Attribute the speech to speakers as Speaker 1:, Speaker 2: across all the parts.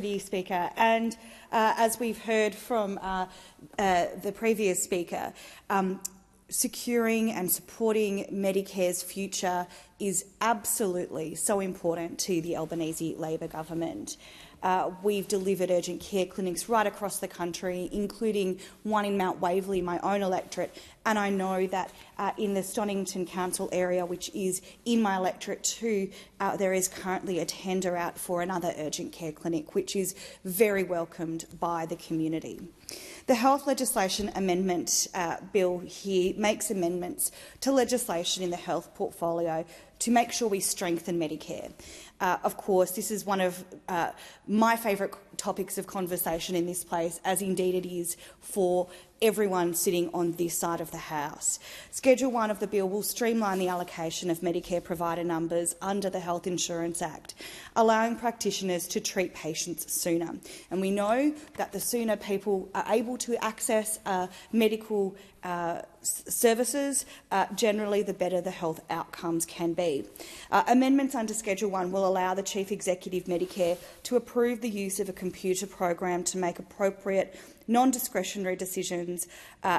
Speaker 1: Speaker, and as we've heard from the previous speaker, securing and supporting Medicare's future is absolutely so important to the Albanese Labor Government. We've delivered urgent care clinics right across the country, including one in Mount Waverley, my own electorate, and I know that in the Stonnington Council area, which is in my electorate too, there is currently a tender out for another urgent care clinic, which is very welcomed by the community. The Health Legislation Amendment Bill here makes amendments to legislation in the health portfolio to make sure we strengthen Medicare. Of course, this is one of my favourite topics of conversation in this place, as indeed it is for everyone sitting on this side of the House. Schedule 1 of the bill will streamline the allocation of Medicare provider numbers under the Health Insurance Act, allowing practitioners to treat patients sooner. And we know that the sooner people are able to access medical services, generally the better the health outcomes can be. Amendments under Schedule 1 will allow the Chief Executive Medicare to approve the use of a computer program to make appropriate non-discretionary decisions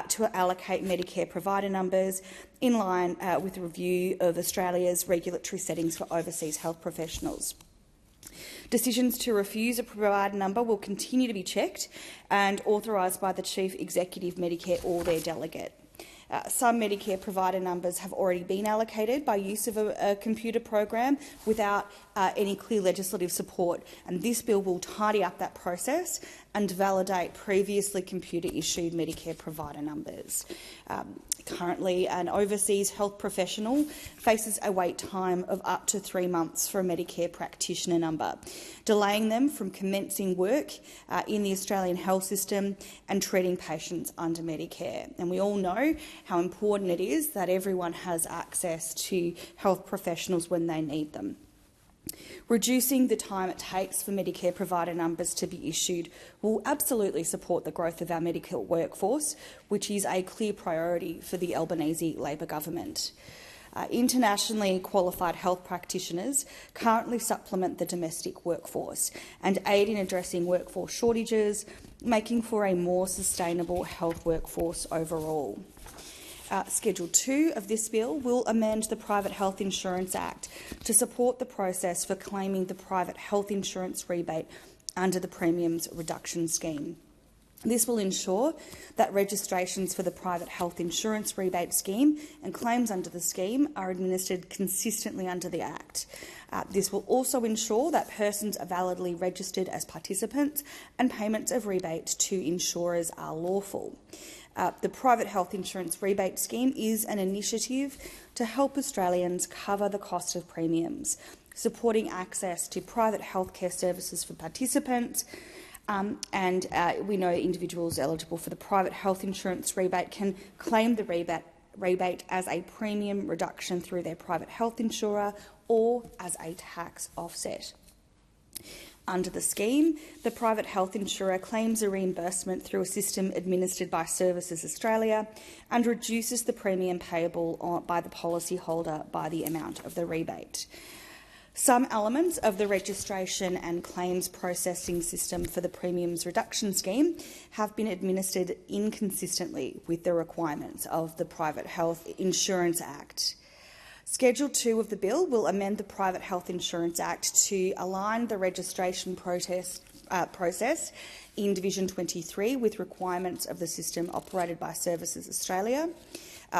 Speaker 1: to allocate Medicare provider numbers in line with a review of Australia's regulatory settings for overseas health professionals. Decisions to refuse a provider number will continue to be checked and authorised by the Chief Executive Medicare or their delegate. Some Medicare provider numbers have already been allocated by use of a computer program without any clear legislative support, and this bill will tidy up that process and validate previously computer-issued Medicare provider numbers. Currently, an overseas health professional faces a wait time of up to 3 months for a Medicare practitioner number, delaying them from commencing work in the Australian health system and treating patients under Medicare. And we all know how important it is that everyone has access to health professionals when they need them. Reducing the time it takes for Medicare provider numbers to be issued will absolutely support the growth of our medical workforce, which is a clear priority for the Albanese Labor Government. Internationally qualified health practitioners currently supplement the domestic workforce and aid in addressing workforce shortages, making for a more sustainable health workforce overall. Schedule 2 of this bill will amend the Private Health Insurance Act to support the process for claiming the private health insurance rebate under the Premiums Reduction Scheme. This will ensure that registrations for the Private Health Insurance Rebate Scheme and claims under the scheme are administered consistently under the Act. This will also ensure that persons are validly registered as participants and payments of rebates to insurers are lawful. The Private Health Insurance Rebate Scheme is an initiative to help Australians cover the cost of premiums, supporting access to private healthcare services for participants, and we know individuals eligible for the private health insurance rebate can claim the rebate as a premium reduction through their private health insurer or as a tax offset. Under the scheme, the private health insurer claims a reimbursement through a system administered by Services Australia and reduces the premium payable by the policyholder by the amount of the rebate. Some elements of the registration and claims processing system for the Premiums Reduction Scheme have been administered inconsistently with the requirements of the Private Health Insurance Act. Schedule 2 of the bill will amend the Private Health Insurance Act to align the registration process in Division 23 with requirements of the system operated by Services Australia,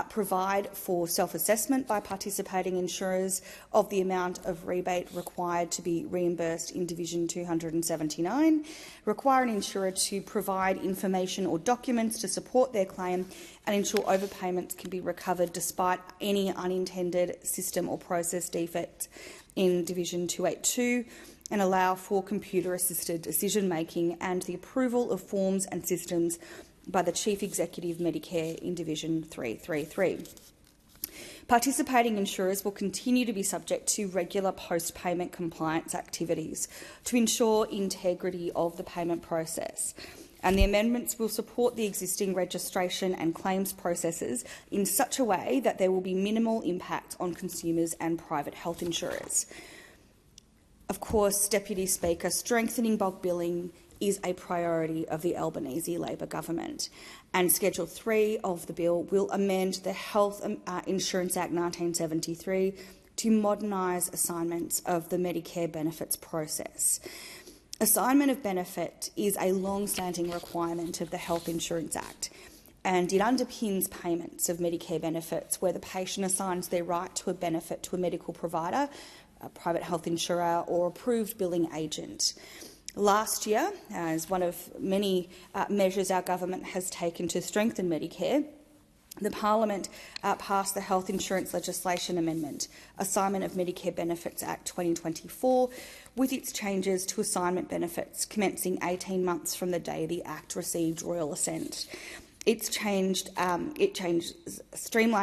Speaker 1: provide for self-assessment by participating insurers of the amount of rebate required to be reimbursed in Division 279, require an insurer to provide information or documents to support their claim and ensure overpayments can be recovered despite any unintended system or process defects in Division 282, and allow for computer-assisted decision-making and the approval of forms and systems by the Chief Executive Medicare in Division 333. Participating insurers will continue to be subject to regular post-payment compliance activities to ensure integrity of the payment process, and the amendments will support the existing registration and claims processes in such a way that there will be minimal impact on consumers and private health insurers. Of course, Deputy Speaker, strengthening bulk billing is a priority of the Albanese Labor Government, and Schedule 3 of the bill will amend the Health Insurance Act 1973 to modernise assignments of the Medicare benefits process. Assignment of benefit is a long-standing requirement of the Health Insurance Act, and it underpins payments of Medicare benefits where the patient assigns their right to a benefit to a medical provider, a private health insurer or approved billing agent. Last year, as one of many measures our government has taken to strengthen Medicare, the Parliament passed the Health Insurance Legislation Amendment, Assignment of Medicare Benefits Act 2024, with its changes to assignment benefits commencing 18 months from the day the Act received royal assent. It streamlined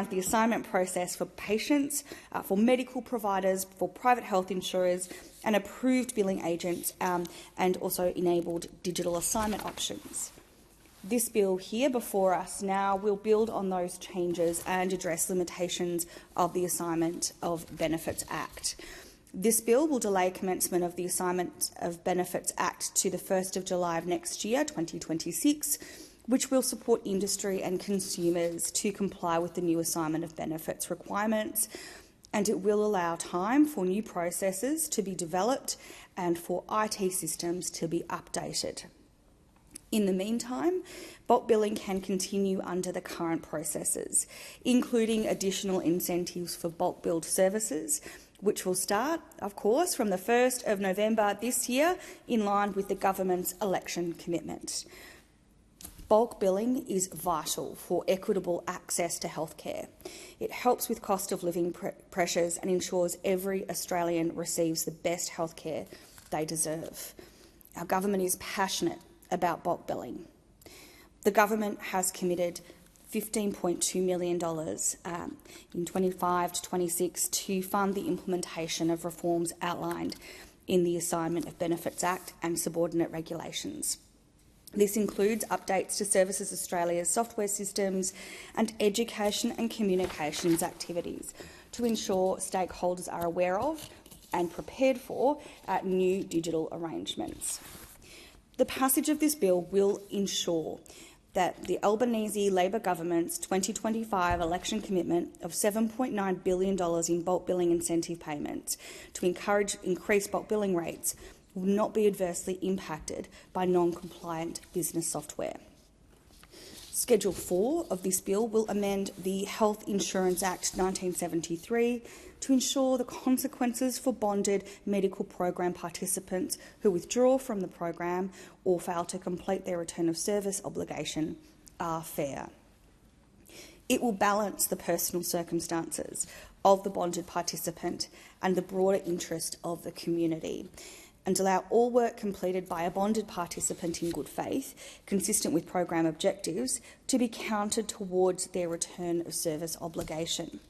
Speaker 1: the assignment process for patients, for medical providers, for private health insurers and approved billing agents, and also enabled digital assignment options. This bill here before us now will build on those changes and address limitations of the Assignment of Benefits Act. This bill will delay commencement of the Assignment of Benefits Act to the 1st of July of next year, 2026, which will support industry and consumers to comply with the new assignment of benefits requirements, and it will allow time for new processes to be developed and for IT systems to be updated. In the meantime, bulk billing can continue under the current processes, including additional incentives for bulk billed services, which will start, of course, from the 1st of November this year, in line with the government's election commitment. Bulk billing is vital for equitable access to healthcare. It helps with cost of living pressures and ensures every Australian receives the best healthcare they deserve. Our government is passionate about bulk billing. The government has committed $15.2 million in 25 to 26 to fund the implementation of reforms outlined in the Assignment of Benefits Act and subordinate regulations. This includes updates to Services Australia's software systems and education and communications activities to ensure stakeholders are aware of and prepared for new digital arrangements. The passage of this bill will ensure that the Albanese Labor Government's 2025 election commitment of $7.9 billion in bulk billing incentive payments to encourage increased bulk billing rates will not be adversely impacted by non-compliant business software. Schedule 4 of this bill will amend the Health Insurance Act 1973 to ensure the consequences for bonded medical program participants who withdraw from the program or fail to complete their return of service obligation are fair. It will balance the personal circumstances of the bonded participant and the broader interest of the community, and allow all work completed by a bonded participant in good faith, consistent with program objectives, to be counted towards their return of service obligation.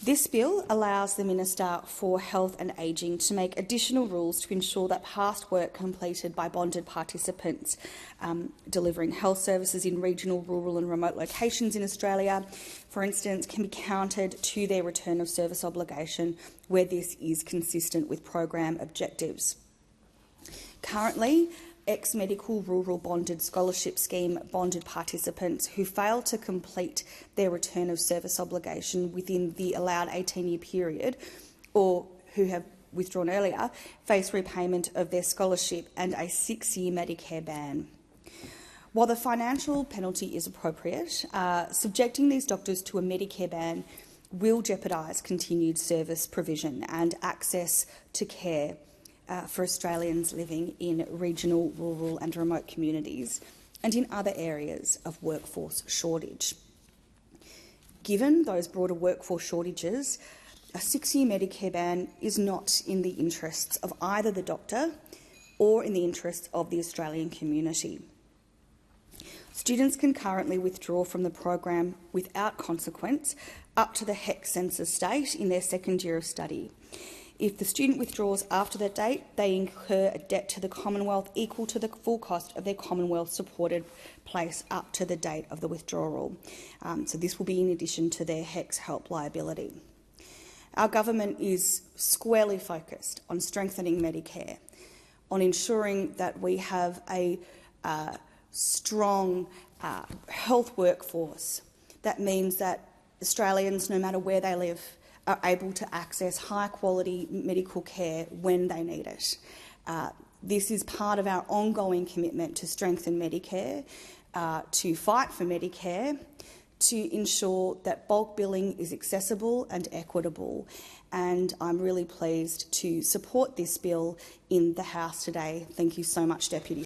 Speaker 1: This bill allows the Minister for Health and Ageing to make additional rules to ensure that past work completed by bonded participants delivering health services in regional, rural and remote locations in Australia, for instance, can be counted to their return of service obligation where this is consistent with program objectives. Currently, ex-medical rural bonded scholarship scheme bonded participants who fail to complete their return of service obligation within the allowed 18-year period, or who have withdrawn earlier, face repayment of their scholarship and a 6-year Medicare ban. While the financial penalty is appropriate, subjecting these doctors to a Medicare ban will jeopardise continued service provision and access to care for Australians living in regional, rural and remote communities and in other areas of workforce shortage. Given those broader workforce shortages, a 6-year Medicare ban is not in the interests of either the doctor or in the interests of the Australian community. Students can currently withdraw from the program without consequence up to the HEC census date in their second year of study. If the student withdraws after that date, they incur a debt to the Commonwealth equal to the full cost of their Commonwealth-supported place up to the date of the withdrawal. So this will be in addition to their HECS help liability. Our government is squarely focused on strengthening Medicare, on ensuring that we have a strong health workforce. That means that Australians, no matter where they live, are able to access high-quality medical care when they need it. This is part of our ongoing commitment to strengthen Medicare, to fight for Medicare, to ensure that bulk billing is accessible and equitable. And I'm really pleased to support this bill in the House today. Thank you so much, Deputy.